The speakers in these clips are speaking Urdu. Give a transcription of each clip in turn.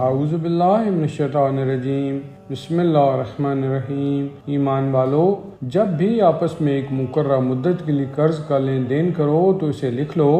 اعوذ باللہ من الشیطان الرجیم، بسم اللہ الرحمن الرحیم۔ ایمان والو، جب بھی آپس میں ایک مقررہ مدت کے لیے قرض کا لین دین کرو تو اسے لکھ لو،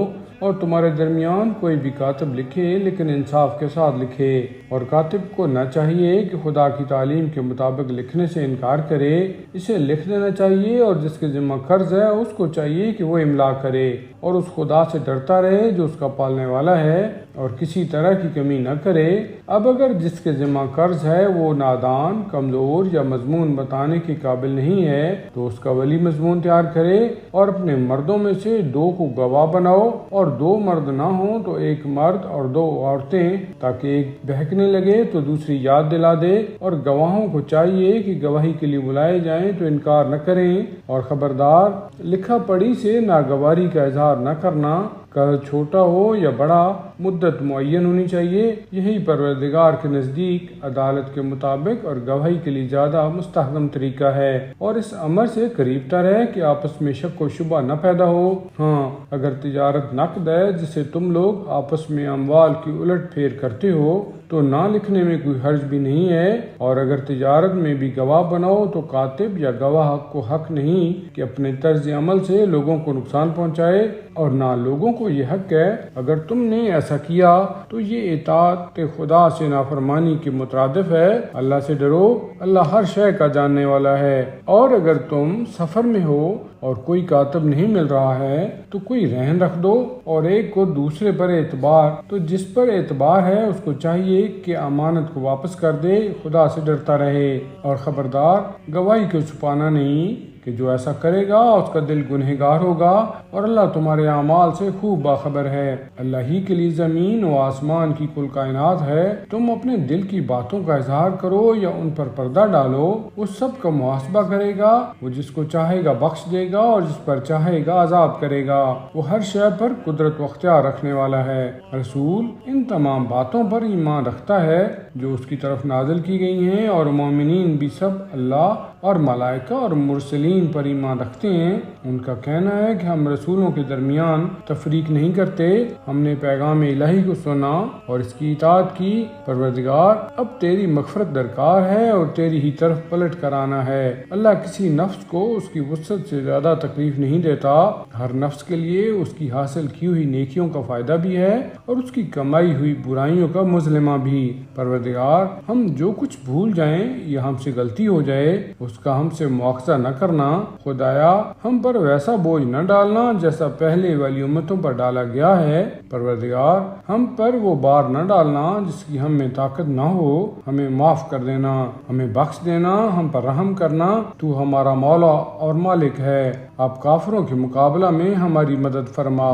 اور تمہارے درمیان کوئی بھی کاتب لکھے لیکن انصاف کے ساتھ لکھے، اور کاتب کو نہ چاہیے کہ خدا کی تعلیم کے مطابق لکھنے سے انکار کرے، اسے لکھ دینا چاہیے، اور جس کے ذمہ قرض ہے اس کو چاہیے کہ وہ املا کرے اور اس خدا سے ڈرتا رہے جو اس کا پالنے والا ہے، اور کسی طرح کی کمی نہ کرے۔ اب اگر جس کے ذمہ قرض ہے وہ نادان، کمزور یا مضمون بتانے کے قابل نہیں ہے تو اس کا ولی مضمون تیار کرے، اور اپنے مردوں میں سے 2 کو گواہ بناؤ، اور 2 مرد نہ ہوں تو 1 مرد اور 2 عورتیں، تاکہ ایک بہکنے لگے تو دوسری یاد دلا دے، اور گواہوں کو چاہیے کہ گواہی کے لیے بلائے جائیں تو انکار نہ کریں، اور خبردار لکھا پڑھی سے ناگواری کا اظہار نہ کرنا، قرض چھوٹا ہو یا بڑا، مدت معین ہونی چاہیے، یہی پروردگار کے نزدیک عدالت کے مطابق اور گواہی کے لیے زیادہ مستحکم طریقہ ہے، اور اس امر سے قریب تر ہے کہ آپس میں شک و شبہ نہ پیدا ہو۔ ہاں، اگر تجارت نقد ہے جسے تم لوگ آپس میں اموال کی الٹ پھیر کرتے ہو تو نہ لکھنے میں کوئی حرج بھی نہیں ہے، اور اگر تجارت میں بھی گواہ بناؤ تو کاتب یا گواہ کو حق نہیں کہ اپنے طرز عمل سے لوگوں کو نقصان پہنچائے، اور نہ لوگوں کو یہ حق ہے۔ اگر تم نے ایسا کیا تو یہ اطاعت خدا سے نافرمانی کے مترادف ہے۔ اللہ سے ڈرو، اللہ ہر شے کا جاننے والا ہے۔ اور اگر تم سفر میں ہو اور کوئی کاتب نہیں مل رہا ہے تو کوئی رہن رکھ دو، اور ایک کو دوسرے پر اعتبار، تو جس پر اعتبار ہے اس کو چاہیے کہ امانت کو واپس کر دے، خدا سے ڈرتا رہے، اور خبردار گواہی کو چھپانا نہیں کہ جو ایسا کرے گا اس کا دل گنہگار ہوگا، اور اللہ تمہارے اعمال سے خوب باخبر ہے۔ اللہ ہی کے لیے زمین و آسمان کی کل کائنات ہے، تم اپنے دل کی باتوں کا اظہار کرو یا ان پر پردہ ڈالو، وہ سب کا محاسبہ کرے گا، وہ جس کو چاہے گا بخش دے گا اور جس پر چاہے گا عذاب کرے گا، وہ ہر شے پر قدرت و اختیار رکھنے والا ہے۔ رسول ان تمام باتوں پر ایمان رکھتا ہے جو اس کی طرف نازل کی گئی ہیں، اور مومنین بھی سب اللہ اور ملائکہ اور مرسلین پر ایمان رکھتے ہیں۔ ان کا کہنا ہے کہ ہم رسولوں کے درمیان تفریق نہیں کرتے، ہم نے پیغام الہی کو سنا اور اس کی اطاعت کی۔ پروردگار، اب تیری مغفرت درکار ہے اور تیری ہی طرف پلٹ کر آنا ہے۔ اللہ کسی نفس کو اس کی وسعت سے زیادہ تکلیف نہیں دیتا، ہر نفس کے لیے اس کی حاصل کی ہوئی نیکیوں کا فائدہ بھی ہے اور اس کی کمائی ہوئی برائیوں کا مظلمہ بھی۔ پروردگار، ہم جو کچھ بھول جائیں یا ہم سے غلطی ہو جائے اس کا ہم سے مواخذہ نہ کرنا، خدایا ہم پر ویسا بوجھ نہ ڈالنا جیسا پہلے والی امتوں پر ڈالا گیا ہے۔ پروردگار، ہم پر وہ بار نہ ڈالنا جس کی ہم میں طاقت نہ ہو، ہمیں معاف کر دینا، ہمیں بخش دینا، ہم پر رحم کرنا، تو ہمارا مولا اور مالک ہے، آپ کافروں کے مقابلہ میں ہماری مدد فرما۔